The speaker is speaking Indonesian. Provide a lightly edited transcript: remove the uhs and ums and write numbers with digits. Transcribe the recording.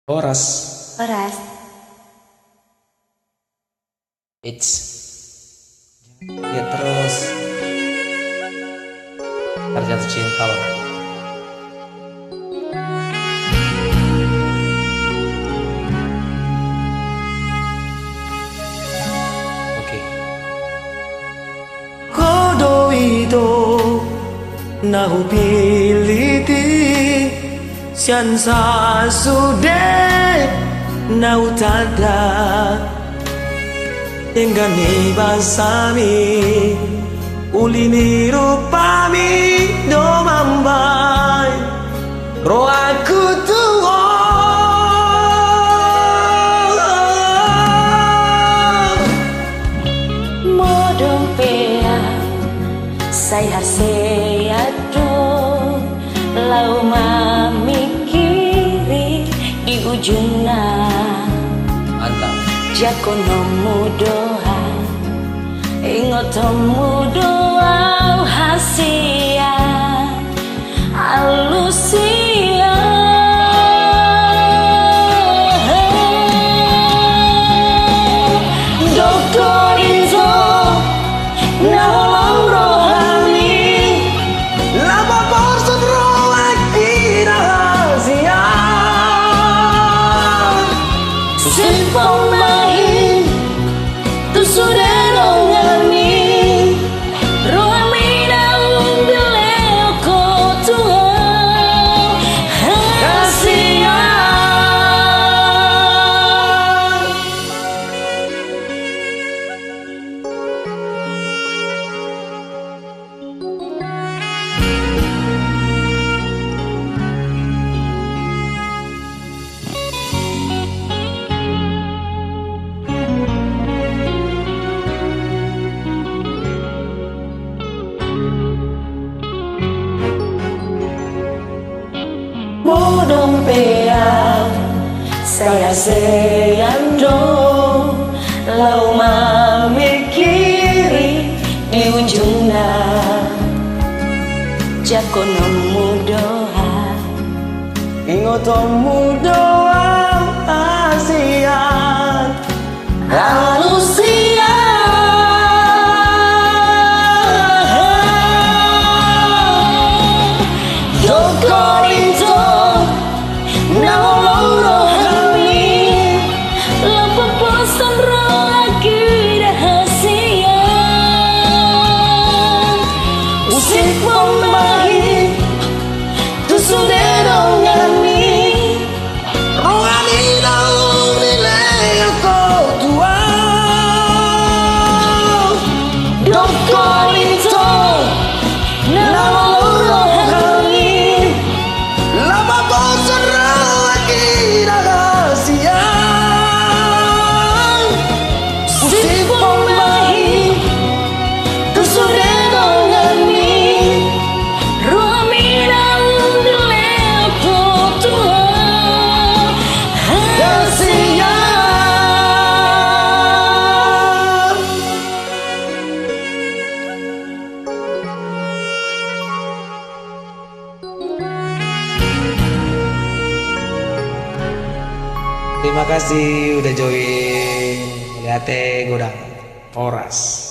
Horas. Horas. It's ya terus terjatuh cinta loh. Oke. Kodo ito naupiliti siansa sude nautada Engani basami ulini rupami domambai ro aku tuo Modong pea saya seado lau mamikiri di ujungna Mantap. Jakono mudoha ingotomu doa hasia alusia Doktor Inzo nolong rohani lama bosan ro aki rahasia Simpang main tu sudah rongami Rohami daun bileo ko tuang Kasihan Modong pea saya seando lau mamikiri di ujungna Jakono mudoha ingotomu doa asian Alusia Doktor itu nolong rohani Lampu bosan roh lagi rahasia Usik pemain tu sudah rongani rohani daun nilai kau tua Doktor itu nolong rohani lama bosan ro aki rahasia Si pemain tu sudah rongani Rohami daun bileo ko tuang Kasihan Terima kasih udah join. Lihat Gudang Horas.